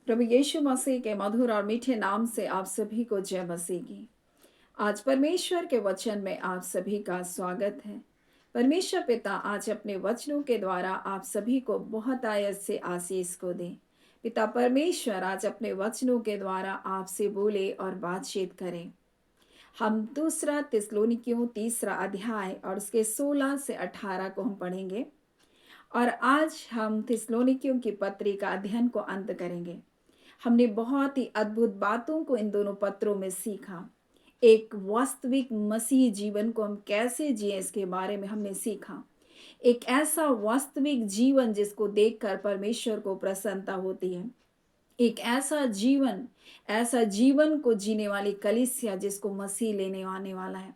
प्रभु यीशु मसीह के मधुर और मीठे नाम से आप सभी को जय मसीह की। आज परमेश्वर के वचन में आप सभी का स्वागत है। परमेश्वर पिता आज अपने वचनों के द्वारा आप सभी को बहुत आयत से आशीष को दे। पिता परमेश्वर आज अपने वचनों के द्वारा आपसे बोले और बातचीत करें। हम दूसरा थिस्सलुनीकियों तीसरा अध्याय और उसके 16 से 18 को हम पढ़ेंगे और आज हम थिस्सलुनीकियों की पत्री का अध्ययन को अंत करेंगे। हमने बहुत ही अद्भुत बातों को इन दोनों पत्रों में सीखा। एक वास्तविक मसीह जीवन को हम कैसे जिए इसके बारे में हमने सीखा। एक ऐसा वास्तविक जीवन जिसको देखकर परमेश्वर को प्रसन्नता होती है। एक ऐसा जीवन को जीने वाली कलीसिया जिसको मसीह लेने आने वाला है।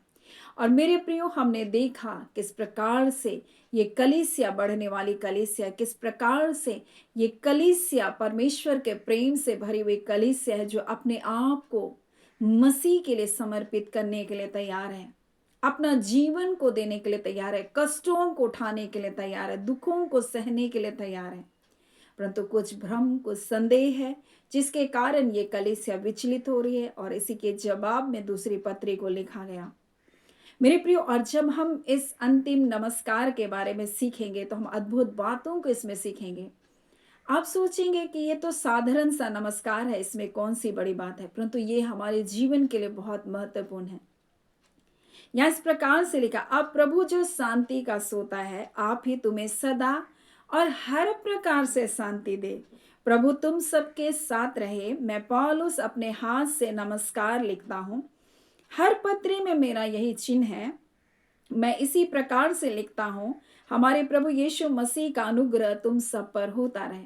और मेरे प्रियो, हमने देखा किस प्रकार से ये कलीसिया बढ़ने वाली कलीसिया, किस प्रकार से ये कलीसिया परमेश्वर के प्रेम से भरी हुई कलीसिया है जो अपने आप को मसीह के लिए समर्पित करने के लिए तैयार है, अपना जीवन को देने के लिए तैयार है, कष्टों को उठाने के लिए तैयार है, दुखों को सहने के लिए तैयार है। परंतु कुछ भ्रम, कुछ संदेह है जिसके कारण ये कलीसिया विचलित हो रही है और इसी के जवाब में दूसरी पत्री को लिखा गया। मेरे प्रियो, और जब हम इस अंतिम नमस्कार के बारे में सीखेंगे तो हम अद्भुत बातों को इसमें सीखेंगे। आप सोचेंगे कि ये तो साधारण सा नमस्कार है, इसमें कौन सी बड़ी बात है, परंतु ये हमारे जीवन के लिए बहुत महत्वपूर्ण है। यहाँ इस प्रकार से लिखा, अब प्रभु जो शांति का सोता है आप ही तुम्हें सदा और हर प्रकार से शांति दे। प्रभु तुम सबके साथ रहे। मैं पौलुस अपने हाथ से नमस्कार लिखता हूँ। हर पत्री में मेरा यही चिन्ह है। मैं इसी प्रकार से लिखता हूँ, हमारे प्रभु यीशु मसीह का अनुग्रह तुम सब पर होता रहे।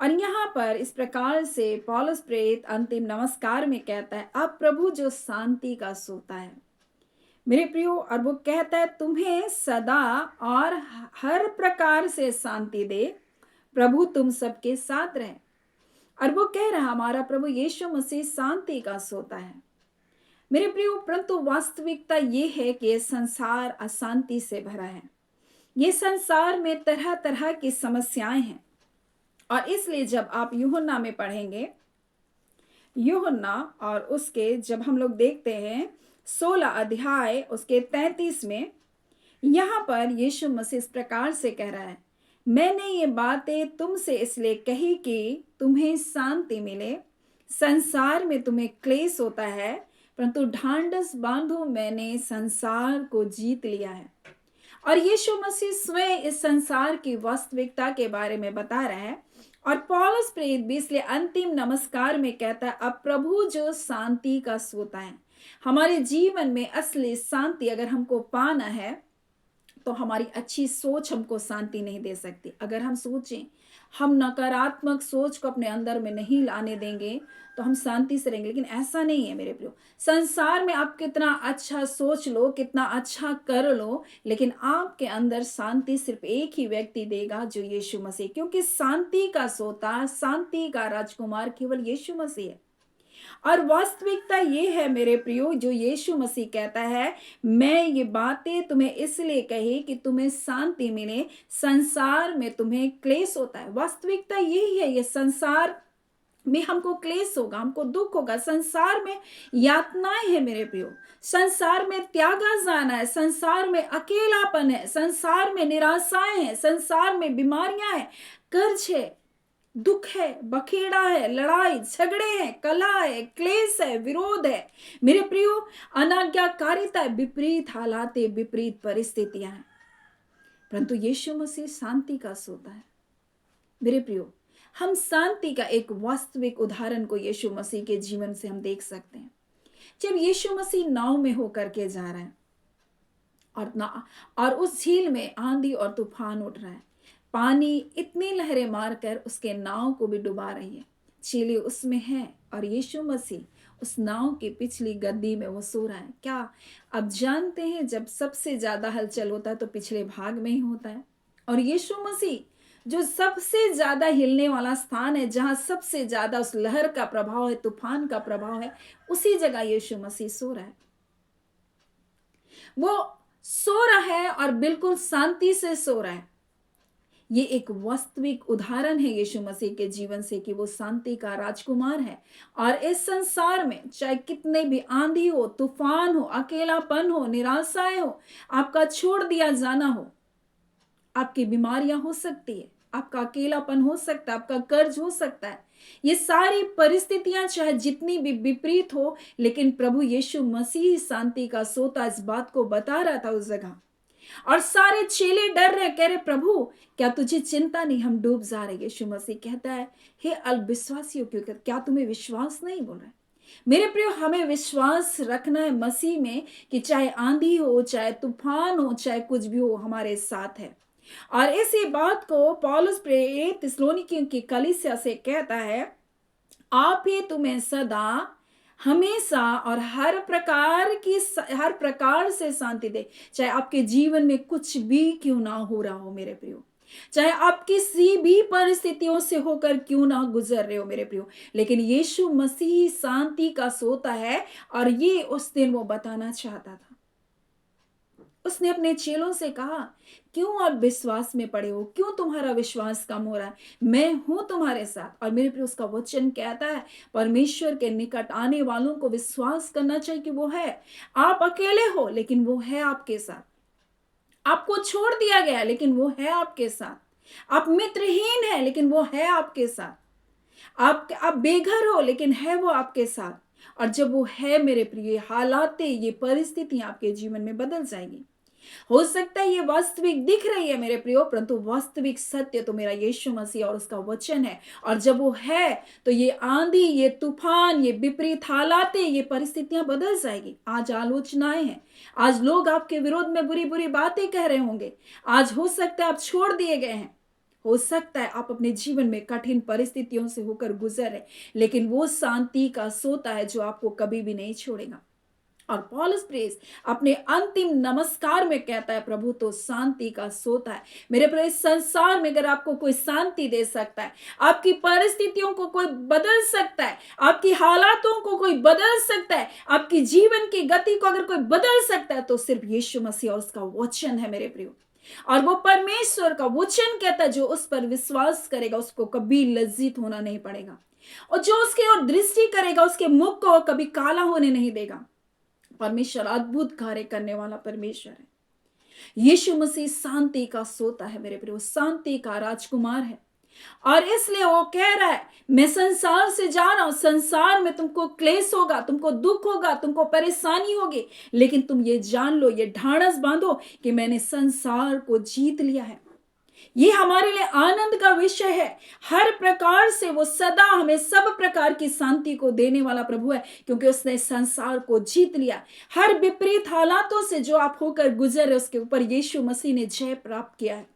और यहाँ पर इस प्रकार से पौलुस प्रेरित अंतिम नमस्कार में कहता है, अब प्रभु जो शांति का सोता है मेरे प्रियो, और वो कहता है तुम्हें सदा और हर प्रकार से शांति दे। प्रभु तुम सबके साथ रहे। और वो कह रहा हमारा प्रभु यीशु मसीह शांति का सोता है मेरे प्रियो। परंतु वास्तविकता ये है कि ये संसार अशांति से भरा है। ये संसार में तरह तरह की समस्याएं हैं। और इसलिए जब आप यूहन्ना में पढ़ेंगे, यूहन्ना और उसके जब हम लोग देखते हैं 16 अध्याय उसके 33 में, यहाँ पर यीशु मसीह इस प्रकार से कह रहा है, मैंने ये बातें तुमसे इसलिए कही कि तुम्हें शांति मिले। संसार में तुम्हें क्लेश होता है, परंतु ढांढस बांधो, मैंने संसार को जीत लिया है। और यीशु मसीह स्वयं इस संसार की वास्तविकता के बारे में बता रहा है। और पौलुस प्रेरित भी इसलिए अंतिम नमस्कार में कहता है, अब प्रभु जो शांति का सोता है। हमारे जीवन में असली शांति अगर हमको पाना है तो हमारी अच्छी सोच हमको शांति नहीं दे सकती। अगर हम सोचें, हम नकारात्मक सोच को अपने अंदर में नहीं लाने देंगे तो हम शांति से रहेंगे। लेकिन ऐसा नहीं है मेरे प्रियो। संसार में आप कितना अच्छा सोच लो, कितना अच्छा कर लो, लेकिन आपके अंदर शांति सिर्फ एक ही व्यक्ति देगा, जो यीशु मसीह। क्योंकि शांति का सोता, शांति का राजकुमार केवल यीशु मसीह है। और वास्तविकता ये है मेरे प्रियो, जो यीशु मसीह कहता है, मैं ये बातें तुम्हें इसलिए कही कि तुम्हें शांति मिले। संसार में तुम्हें क्लेश होता है। वास्तविकता यही है। ये संसार में हमको क्लेश होगा, हमको दुख होगा, संसार में यातनाएं है मेरे प्रियो, संसार में त्यागा जाना है, संसार में अकेलापन है, संसार में निराशाएं हैं, संसार में बीमारियां हैं, कर्ज है, दुख है, बखेड़ा है, लड़ाई झगड़े हैं, कलह है, क्लेश है, विरोध है मेरे प्रियो, अनाज्ञाकारिता है, विपरीत हालातें, विपरीत परिस्थितियां हैं। परंतु यीशु मसीह शांति का सोता है मेरे प्रियो। हम शांति का एक वास्तविक उदाहरण को यीशु मसीह के जीवन से हम देख सकते हैं। जब यीशु मसीह नाव में होकर के जा रहा है और उस झील में आंधी और तूफान उठ रहा है, पानी इतनी लहरें मारकर उसके नाव को भी डुबा रही है, चीली उसमें है और यीशु मसीह उस नाव की पिछली गद्दी में वो सो रहा है। क्या अब जानते हैं, जब सबसे ज्यादा हलचल होता है तो पिछले भाग में ही होता है। और यीशु मसीह जो सबसे ज्यादा हिलने वाला स्थान है, जहां सबसे ज्यादा उस लहर का प्रभाव है, तूफान का प्रभाव है, उसी जगह यीशु मसीह सो रहा है। वो सो रहा है और बिल्कुल शांति से सो रहा है। ये एक वास्तविक उदाहरण है यीशु मसीह के जीवन से कि वो शांति का राजकुमार है। और इस संसार में चाहे कितने भी आंधी हो, तूफान हो, अकेलापन हो, निराशाएं हो, आपका छोड़ दिया जाना हो, आपकी बीमारियां हो सकती है, आपका अकेलापन हो सकता है, आपका कर्ज हो सकता है, ये सारी परिस्थितियां चाहे जितनी भी विपरीत हो, लेकिन प्रभु यीशु मसीह शांति का सोता इस बात को बता रहा था उस जगह। और सारे चेले डर रहे, कह रहे प्रभु क्या तुझे चिंता नहीं, हम डूब जा रहे। यीशु मसीह कहता है, हे अल्पविश्वासियों, क्यों क्या तुम्हें विश्वास नहीं? बोल रहा है मेरे प्रियो, हमें विश्वास रखना है मसीह में कि चाहे आंधी हो, चाहे तूफान हो, चाहे कुछ भी हो, हमारे साथ है। और इसी बात को पौलुस प्रेरित थिस्सलुनीकियों की कलीसिया से कहता है, आप ही तुम्हें सदा, हमेशा और हर प्रकार से शांति दे। चाहे आपके जीवन में कुछ भी क्यों ना हो रहा हो मेरे प्रियो, चाहे आप किसी भी परिस्थितियों से होकर क्यों ना गुजर रहे हो मेरे प्रियो, लेकिन यीशु मसीह शांति का सोता है। और ये उस दिन वो बताना चाहता था। उसने अपने चेलों से कहा, क्यों आप विश्वास में पड़े हो, क्यों तुम्हारा विश्वास कम हो रहा है? मैं हूं तुम्हारे साथ। और मेरे प्रिय, उसका वचन कहता है परमेश्वर के निकट आने वालों को विश्वास करना चाहिए कि वो है। आप अकेले हो लेकिन वो है आपके साथ। आपको छोड़ दिया गया लेकिन वो है आपके साथ। आप मित्रहीन है लेकिन वो है आपके साथ। आप बेघर हो लेकिन है वो आपके साथ। और जब वो है मेरे प्रिय, हालातें, ये परिस्थितियां आपके जीवन में बदल जाएंगी। हो सकता है ये वास्तविक दिख रही है मेरे प्रियो, परंतु वास्तविक सत्य तो मेरा यीशु मसीह और उसका वचन है। और जब वो है तो ये आंधी, ये तूफान, ये विपरीत हालातें, ये परिस्थितियां बदल जाएगी। आज आलोचनाएं हैं, आज लोग आपके विरोध में बुरी बुरी बातें कह रहे होंगे। आज हो सकता है आप छोड़ दिए गए हैं, हो सकता है आप अपने जीवन में कठिन परिस्थितियों से होकर गुजर रहे, लेकिन वो शांति का सोता है जो आपको कभी भी नहीं छोड़ेगा। और पौलुस प्रेस अपने अंतिम नमस्कार में कहता है, प्रभु तो शांति का सोता है। मेरे प्रिय, संसार में अगर आपको कोई शांति दे सकता है, आपकी परिस्थितियों को कोई बदल सकता है, आपकी हालातों को कोई बदल सकता है, आपकी जीवन की गति को अगर कोई बदल सकता है, तो सिर्फ यीशु मसीह और उसका वचन है मेरे प्रियो। और वो परमेश्वर का वचन कहता है, जो उस पर विश्वास करेगा उसको कभी लज्जित होना नहीं पड़ेगा, और जो उसके ओर दृष्टि करेगा उसके मुख को कभी काला होने नहीं देगा। परमेश्वर अद्भुत कार्य करने वाला परमेश्वर है। यीशु मसीह शांति का सोता है मेरे प्रिय, शांति का राजकुमार है। और इसलिए वो कह रहा है, मैं संसार से जा रहा हूं, संसार में तुमको क्लेश होगा, तुमको दुख होगा, तुमको परेशानी होगी, लेकिन तुम ये जान लो, ये ढाढ़स बांधो कि मैंने संसार को जीत लिया है। ये हमारे लिए आनंद का विषय है। हर प्रकार से वो सदा हमें सब प्रकार की शांति को देने वाला प्रभु है, क्योंकि उसने संसार को जीत लिया। हर विपरीत हालातों से जो आप होकर गुजरे, उसके ऊपर यीशु मसीह ने जय प्राप्त किया है।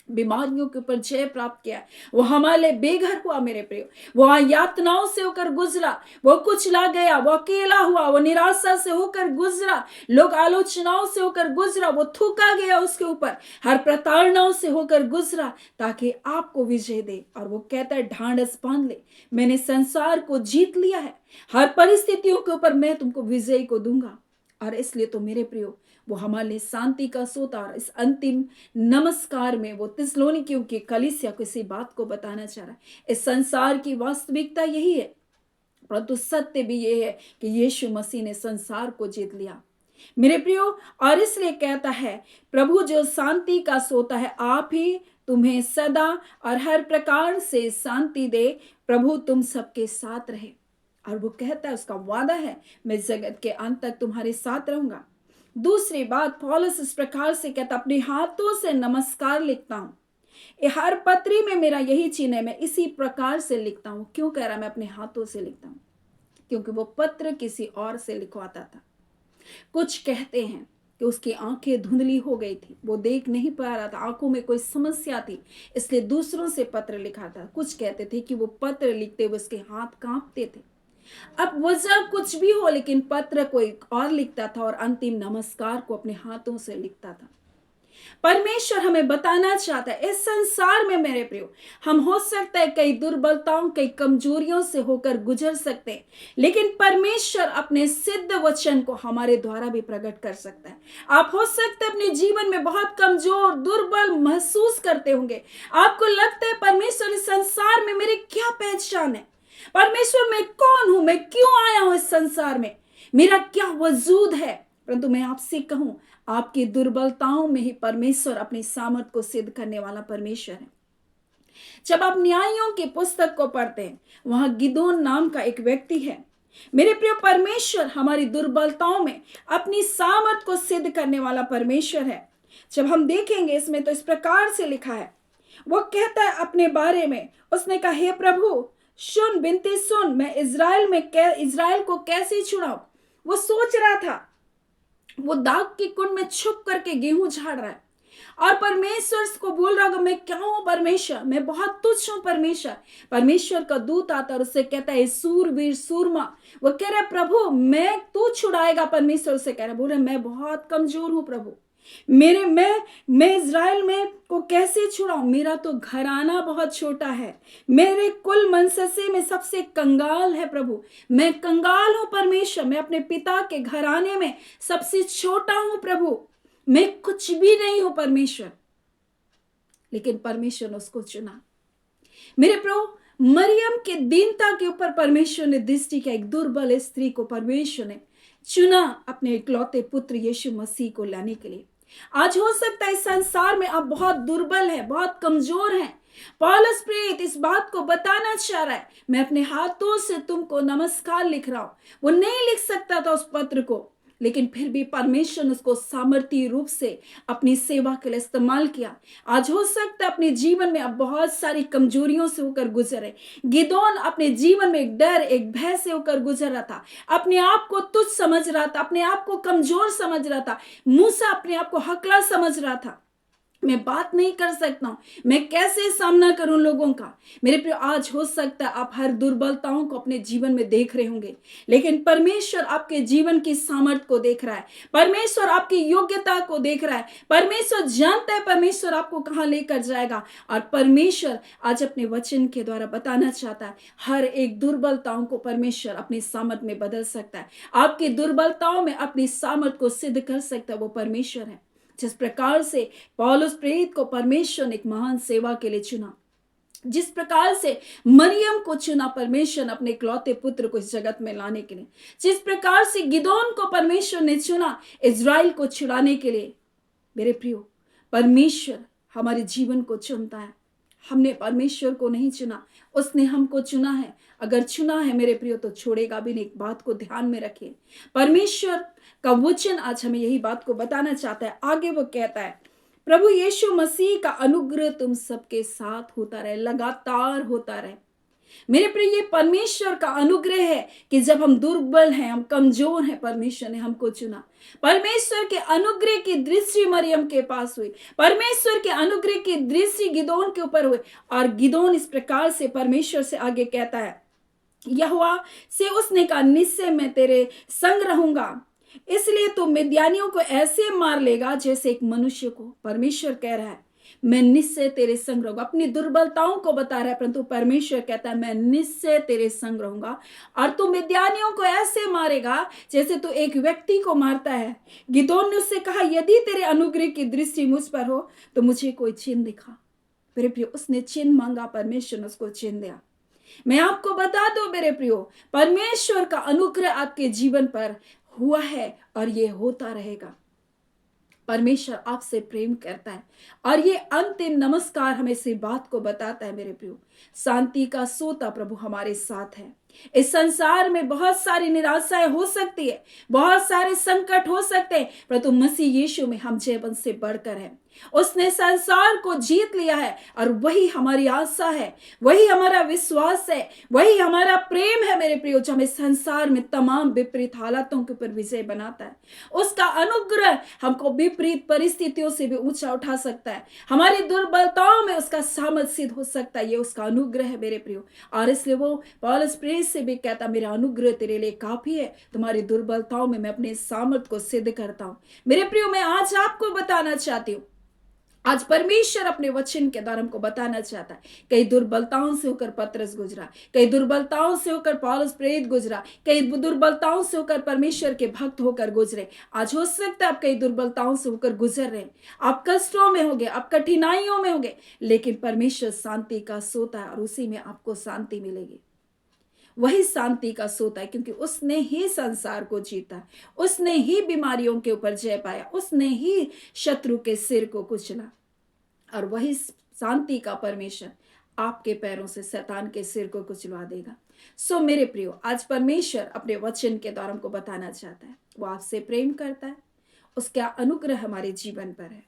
बीमारियों के ऊपर जय प्राप्त किया। वो हमारे लिए बेघर हुआ मेरे प्रिय, वो यातनाओं से होकर गुजरा, वो कुचला गया, वो अकेला हुआ, वो निराशा से होकर गुजरा, लोग आलोचनाओं से होकर गुजरा, वो थूका गया उसके ऊपर, हर प्रताड़नाओं से होकर गुजरा, ताकि आपको विजय दे। और वो कहता है, ढांढस बांध ले, मैंने संसार को जीत लिया है, हर परिस्थितियों के ऊपर मैं तुमको विजय को दूंगा। और इसलिए तो मेरे प्रियो, वो हमारे लिए शांति का सोता। और इस अंतिम नमस्कार में वो थिस्सलुनीकियों की कलीसिया को इसी बात को बताना चाह रहा है। इस संसार की वास्तविकता यही है, परंतु सत्य भी ये है कि यीशु मसीह ने संसार को जीत लिया मेरे प्रियो। और इसलिए कहता है, प्रभु जो शांति का सोता है, आप ही तुम्हें सदा और हर प्रकार से शांति दे। प्रभु तुम सबके साथ रहे। और वो कहता है, उसका वादा है, मैं जगत के अंत तक तुम्हारे साथ रहूंगा। दूसरी बात, पौलुस इस प्रकार से कहता, अपने हाथों से नमस्कार लिखता हूं। हर पत्री में मेरा यही चिन्ह है, मैं इसी प्रकार से लिखता हूं। क्यों कह रहा मैं अपने हाथों से लिखता हूं? क्योंकि वो पत्र किसी और से लिखवाता था। कुछ कहते हैं कि उसकी आंखें धुंधली हो गई थी, वो देख नहीं पा रहा था, आंखों में कोई समस्या थी, इसलिए दूसरों से पत्र लिखा था। कुछ कहते थे कि वो पत्र लिखते हुए उसके हाथ कांपते थे। अब वजह कुछ भी हो, लेकिन पत्र कोई और लिखता था और अंतिम नमस्कार को अपने हाथों से लिखता था। परमेश्वर हमें बताना चाहता है इस संसार में मेरे प्रियो, हम हो सकता है कई दुर्बलताओं, कई कमजोरियों से होकर गुजर सकते हैं, लेकिन परमेश्वर अपने सिद्ध वचन को हमारे द्वारा भी प्रकट कर सकता है। आप हो सकते हैं अपने जीवन में बहुत कमजोर, दुर्बल महसूस करते होंगे। आपको लगता है परमेश्वर इस संसार में मेरी क्या पहचान है, परमेश्वर मैं कौन हूं, मैं क्यों आया हूं इस संसार में, मेरा क्या वजूद है। परंतु मैं आपसे कहूं, आपकी दुर्बलताओं में ही परमेश्वर अपनी सामर्थ को सिद्ध करने वाला परमेश्वर है। जब आप न्यायों की पुस्तक को पढ़ते हैं, वहां गिदोन नाम का एक व्यक्ति है। मेरे प्रिय, परमेश्वर हमारी दुर्बलताओं में अपनी सामर्थ को सिद्ध करने वाला परमेश्वर है। जब हम देखेंगे इसमें तो इस प्रकार से लिखा है, वो कहता है अपने बारे में, उसने कहा हे प्रभु सुन, बिनती सुन, मैं इज़राइल को कैसे छुड़ाऊं। वो सोच रहा था, वो दाग की कुंड में छुप करके गेहूं झाड़ रहा है और परमेश्वर को बोल रहा होगा मैं क्या हूं परमेश्वर, मैं बहुत तुच्छ हूं परमेश्वर। परमेश्वर का दूत आता और उससे कहता है सूरवीर सूरमा, वो कह रहा है प्रभु मैं, तू छुड़ाएगा। परमेश्वर से कह रहा है, बोल रहा मैं बहुत कमजोर हूं प्रभु, मैं इज़राइल में को कैसे छुड़ाऊं, मेरा तो घराना बहुत छोटा है, मेरे कुल मनससे में सबसे कंगाल है प्रभु, मैं कंगाल हूं परमेश्वर, मैं अपने पिता के घराने में सबसे छोटा हूं प्रभु, मैं कुछ भी नहीं हूं परमेश्वर। लेकिन परमेश्वर ने उसको चुना। मेरे प्रभु, मरियम के दीनता के ऊपर परमेश्वर ने दृष्टि किया, एक दुर्बल स्त्री को परमेश्वर ने चुना अपने इकलौते पुत्र यीशु मसीह को लाने के लिए। आज हो सकता है इस संसार में आप बहुत दुर्बल हैं, बहुत कमजोर हैं। पौलुस प्रेरित इस बात को बताना चाह रहा है, मैं अपने हाथों से तुमको नमस्कार लिख रहा हूं। वो नहीं लिख सकता था उस पत्र को, लेकिन फिर भी परमेश्वर ने उसको सामर्थ्य रूप से अपनी सेवा के लिए इस्तेमाल किया। आज हो सकता है अपने जीवन में आप बहुत सारी कमजोरियों से होकर गुजरे। गिदोन अपने जीवन में एक डर, एक भय से होकर गुजर रहा था, अपने आप को तुच्छ समझ रहा था, अपने आप को कमजोर समझ रहा था। मूसा अपने आप को हकला समझ रहा था, मैं बात नहीं कर सकता हूं, मैं कैसे सामना करूं लोगों का। मेरे प्रिय, आज हो सकता है आप हर दुर्बलताओं को अपने जीवन में देख रहे होंगे, लेकिन परमेश्वर आपके जीवन की सामर्थ को देख रहा है, परमेश्वर आपकी योग्यता को देख रहा है, परमेश्वर जानता है परमेश्वर आपको कहां लेकर जाएगा। और परमेश्वर आज अपने वचन के द्वारा बताना चाहता है, हर एक दुर्बलताओं को परमेश्वर अपनी सामर्थ में बदल सकता है। आपकी दुर्बलताओं में अपनी सामर्थ को सिद्ध कर सकता है वो परमेश्वर है। जिस प्रकार से पौलुस प्रेरित को परमेश्वर ने एक महान सेवा के लिए चुना, जिस प्रकार से मरियम को चुना परमेश्वर ने अपने इकलौते पुत्र को इस जगत में लाने के लिए, जिस प्रकार से गिदोन को परमेश्वर ने चुना इज़राइल को छुड़ाने के लिए। मेरे प्रियो, परमेश्वर हमारे जीवन को चुनता है। हमने परमेश्वर को नहीं चुना, उसने हमको चुना है। अगर चुना है मेरे प्रियो तो छोड़ेगा भी नहीं। एक बात को ध्यान में रखिए, परमेश्वर का वचन आज हमें यही बात को बताना चाहता है। आगे वो कहता है, प्रभु यीशु मसीह का अनुग्रह तुम सबके साथ होता रहे, लगातार होता रहे। मेरे प्रिय, ये परमेश्वर का अनुग्रह है कि जब हम दुर्बल हैं, हम कमजोर हैं, परमेश्वर ने हमको चुना। परमेश्वर के अनुग्रह की दृष्टि मरियम के पास हुई, परमेश्वर के अनुग्रह की दृष्टि गिदोन के ऊपर हुई। और गिदोन इस प्रकार से परमेश्वर से आगे कहता है, यहोवा से उसने कहा निश्चय मैं तेरे संग रहूंगा, इसलिए तो मिद्यानियों को ऐसे मार लेगा जैसे एक मनुष्य को। परमेश्वर कह रहा है मैं निश्चय तेरे संग रहूंगा। अपनी दुर्बलताओं को बता रहा है, परंतु परमेश्वर कहता है मैं निश्चय तेरे संग रहूंगा और तू मिद्यानियों को ऐसे मारेगा जैसे तू एक व्यक्ति को मारता है। गिदोन ने उससे कहा यदि तेरे अनुग्रह की दृष्टि मुझ पर हो तो मुझे कोई चिन्ह दिखा। मेरे प्रियो, उसने चिन्ह मांगा, परमेश्वर ने उसको चिन्ह दिया। मैं आपको बता दूं मेरे प्रियो, परमेश्वर का अनुग्रह आपके जीवन पर हुआ है और ये होता रहेगा। परमेश्वर आपसे प्रेम करता है और ये अंतिम नमस्कार हमें इस बात को बताता है मेरे प्रियो, शांति का सोता प्रभु हमारे साथ है। इस संसार में बहुत सारी निराशाएं हो सकती है, बहुत सारे संकट हो सकते हैं, परंतु मसीह यीशु में हम जीवन से बढ़कर हैं। उसने संसार को जीत लिया है और वही हमारी आशा है, वही हमारा विश्वास है, वही हमारा प्रेम है मेरे प्रियो, जो हमें संसार में तमाम विपरीत हालातों के ऊपर विजय बनाता है। उसका अनुग्रह हमको विपरीत परिस्थितियों से भी ऊंचा उठा सकता है, हमारी दुर्बलताओं में उसका सामर्थ सिद्ध हो सकता है। ये उसका अनुग्रह है मेरे प्रियो। और इसलिए वो पौलुस प्रेरित से भी कहता मेरा अनुग्रह तेरे लिए काफी है, तुम्हारी दुर्बलताओं में मैं अपने सामर्थ को सिद्ध करता हूं। मेरे प्रियो, मैं आज आपको बताना चाहती हूँ आज परमेश्वर अपने वचन के द्वारा हमको बताना चाहता है, कई दुर्बलताओं से होकर पतरस गुजरा, कई दुर्बलताओं से होकर पौलुस प्रेरित गुजरा, कई दुर्बलताओं से होकर परमेश्वर के भक्त होकर गुजरे। आज हो सकता है आप कई दुर्बलताओं से होकर गुजर रहे हैं, आप कष्टों में होंगे, आप कठिनाइयों में होंगे, लेकिन परमेश्वर शांति का सोता है और उसी में आपको शांति मिलेगी। वही शांति का सोता है, क्योंकि उसने ही संसार को जीता, उसने ही बीमारियों के ऊपर जय पाया, उसने ही शत्रु के सिर को कुचला, और वही शांति का परमेश्वर आपके पैरों से शैतान के सिर को कुचलवा देगा। सो मेरे प्रियो, आज परमेश्वर अपने वचन के द्वारा हमको बताना चाहता है, वो आपसे प्रेम करता है, उसका अनुग्रह हमारे जीवन पर है,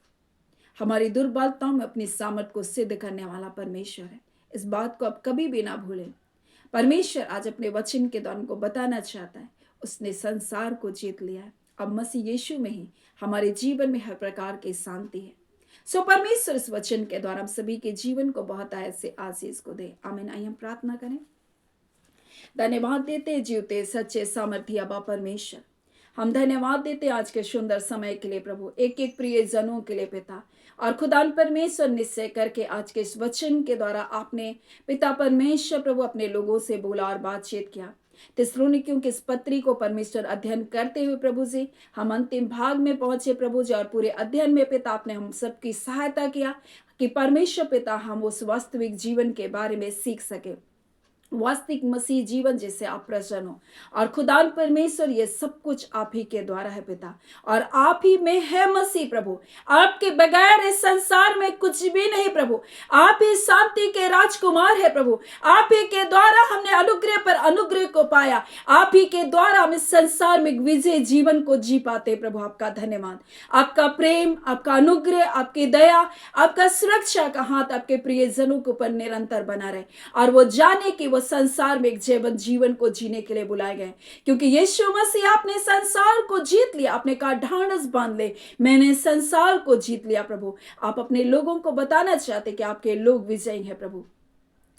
हमारी दुर्बलताओं में अपनी सामर्थ को सिद्ध करने वाला परमेश्वर है। इस बात को आप कभी भी ना भूलें। परमेश्वर आज अपने वचन के द्वारा को बताना चाहता है, उसने संसार को जीत लिया है। अब मसीह यीशु में ही हमारे जीवन में हर प्रकार की शांति है। सो परमेश्वर इस वचन के द्वारा हम सभी के जीवन को बहुत ऐसे आशीष को दे। आमीन। आइए हम प्रार्थना करें। धन्यवाद देते जीवते सच्चे सामर्थ्य अबा परमेश्वर, हम धन्यवाद देते आज के सुंदर समय के लिए प्रभु, एक एक प्रिय जनों के लिए पिता। और खुदान परमेश्वर निश्चय करके आज के इस वचन के द्वारा आपने पिता परमेश्वर प्रभु अपने लोगों से बोला और बातचीत किया। थिस्सलुनीकियों की इस पत्री को परमेश्वर अध्ययन करते हुए प्रभु जी हम अंतिम भाग में पहुंचे प्रभु जी, और पूरे अध्ययन में पिता आपने हम सबकी सहायता किया कि परमेश्वर पिता हम उस वास्तविक जीवन के बारे में सीख सके, वास्तविक मसीह जीवन जिससे आप प्रसन्न हो। और खुदान परमेश्वर ये सब कुछ आप ही के द्वारा है पिता, और आप ही में है मसीह प्रभु। आपके बगैर इस संसार में कुछ भी नहीं प्रभु। आप ही शांति के राजकुमार है प्रभु। आप ही के द्वारा हमने अनुग्रह पर अनुग्रह को पाया। आप ही के द्वारा हम इस संसार में विजय जीवन को जी पाते प्रभु। आपका धन्यवाद, आपका प्रेम, आपका अनुग्रह, आपकी दया, आपका सुरक्षा का हाथ आपके प्रियजनों के ऊपर निरंतर बना रहे, और वो जाने कि संसार में एक जीवन को जीने के लिए बुलाए गए, क्योंकि यीशु मसीह आपने संसार को जीत लिया। आपने कहा ढांढस बांध ले, मैंने संसार को जीत लिया प्रभु। आप अपने लोगों को बताना चाहते कि आपके लोग विजयी हैं प्रभु।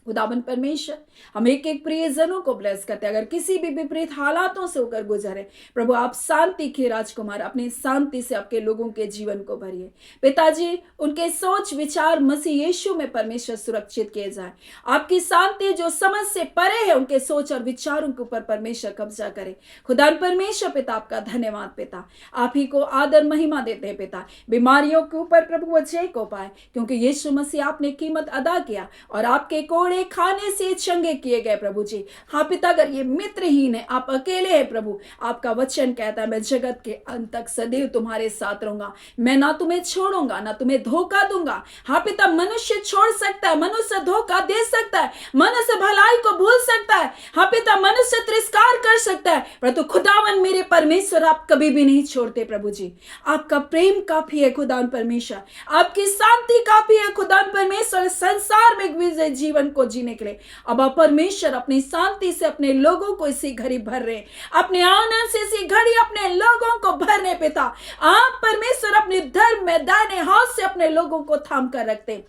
खुदाबंद परमेश्वर, हम एक एक प्रियजनों को ब्लेस करते हैं। अगर किसी भी विपरीत हालातों से होकर गुजरे प्रभु, आप शांति के राजकुमार, अपनी शांति से आपके लोगों के जीवन को भरिए पिताजी। उनके सोच विचार मसीह यीशु में परमेश्वर सुरक्षित किए जाए। आपकी शांति जो समझ से परे है, उनके सोच और विचारों के ऊपर परमेश्वर कब्जा करे। खुदा परमेश्वर पिता, आपका धन्यवाद पिता। आप ही को आदर महिमा देते हैं पिता। बीमारियों के ऊपर प्रभु अजय को पाए, क्योंकि यीशु मसीह आपने कीमत अदा किया और आपके कोड़े खाने से चंगे किए गए प्रभु जी। हाँ पिता, अगर ये मित्रहीन है, आप अकेले हैं प्रभु। आपका वचन कहता है, मैं जगत के अंत तक सदैव तुम्हारे साथ रहूंगा, मैं ना तुम्हें छोड़ूंगा ना तुम्हें धोखा दूंगा। हाँ पिता, मनुष्य छोड़ सकता है, मनुष्य धोखा दे सकता है, मनुष्य भलाई को भूल सकता है। हाँ पिता, मनुष्य तिरस्कार कर सकता है, परंतु खुदावन मेरे परमेश्वर आप कभी भी नहीं छोड़ते प्रभु जी। आपका प्रेम काफी है खुदावन परमेश्वर, आपकी शांति काफी है खुदावन परमेश्वर, संसार में विजय जीवन को जीने के लिए। अब आप परमेश्वर अपनी शांति से अपने लोगों को इसी घड़ी भर रहे, अपने आनंद से इसी घड़ी अपने लोगों को भर रहे पिता। आप परमेश्वर अपने धर्म में दाहिने हाथ से अपने लोगों को थाम कर रखते,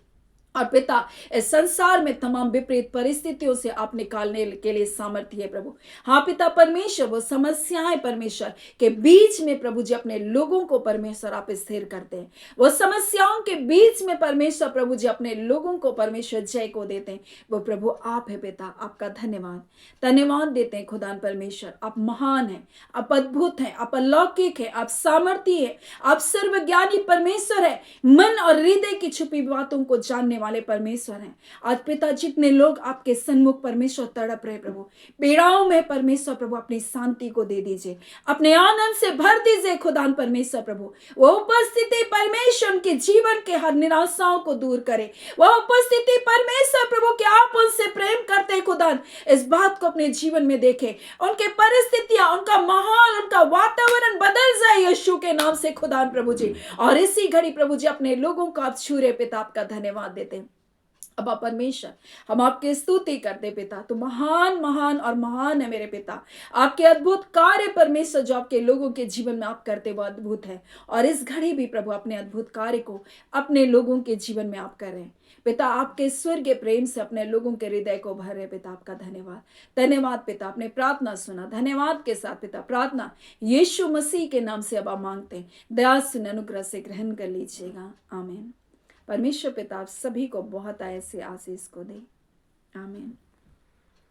और पिता इस संसार में तमाम विपरीत परिस्थितियों से आप निकालने के लिए सामर्थ्य है प्रभु। हाँ पिता परमेश्वर, वो समस्याएं परमेश्वर के बीच में प्रभु जी अपने लोगों को परमेश्वर आप स्थिर करते हैं। वो समस्याओं के बीच में परमेश्वर प्रभु जी अपने लोगों को परमेश्वर जय को देते हैं। वो प्रभु आप है पिता। आपका धन्यवाद धन्यवाद देते हैं खुदा परमेश्वर। आप महान हैं, आप अद्भुत हैं, आप अलौकिक हैं, आप सामर्थी हैं, आप सर्वज्ञानी परमेश्वर है, मन और हृदय की छुपी बातों को जानने वाले परमेश्वर हैं। आज पिता, जितने लोग आपके सन्मुख परमेश्वर तड़प रहे प्रभु, पीड़ाओं में परमेश्वर प्रभु अपनी शांति को दे दीजिए, अपने आनंद से भर दीजिए खुदान परमेश्वर प्रभु। वो उपस्थिति परमेश्वर उनके जीवन के हर निराशाओं को दूर करे। वह उपस्थिति परमेश्वर प्रभु कि आप उनसे प्रेम करते हैं खुदान, इस बात को अपने जीवन में देखें। उनके परिस्थितियां, उनका माहौल, उनका वातावरण बदल जाए यीशु के नाम से खुदान प्रभु जी। और इसी घड़ी प्रभु जी अपने लोगों को आप छू रहे पिता, आपका धन्यवाद देते हैं। अब परमेश्वर, हम आपकी स्तुति करते पिता, तो महान महान और महान है मेरे पिता। आपके अद्भुत कार्य परमेश्वर जो आपके लोगों के जीवन में आप करते वो अद्भुत है, और इस घड़ी भी प्रभु अपने अद्भुत कार्य को अपने लोगों के जीवन में आप कर रहे हैं पिता। आपके स्वर्गीय प्रेम से अपने लोगों के हृदय को भर रहे पिता। आपका धन्यवाद धन्यवाद पिता। आपने प्रार्थना सुना, धन्यवाद के साथ पिता प्रार्थना यीशु मसीह के नाम से अब आप मांगते हैं, दया से अनुग्रह से ग्रहण कर लीजिएगा, आमीन। परमेश्वर पिता आप सभी को बहुत ऐसे आशीष को दे। आमीन।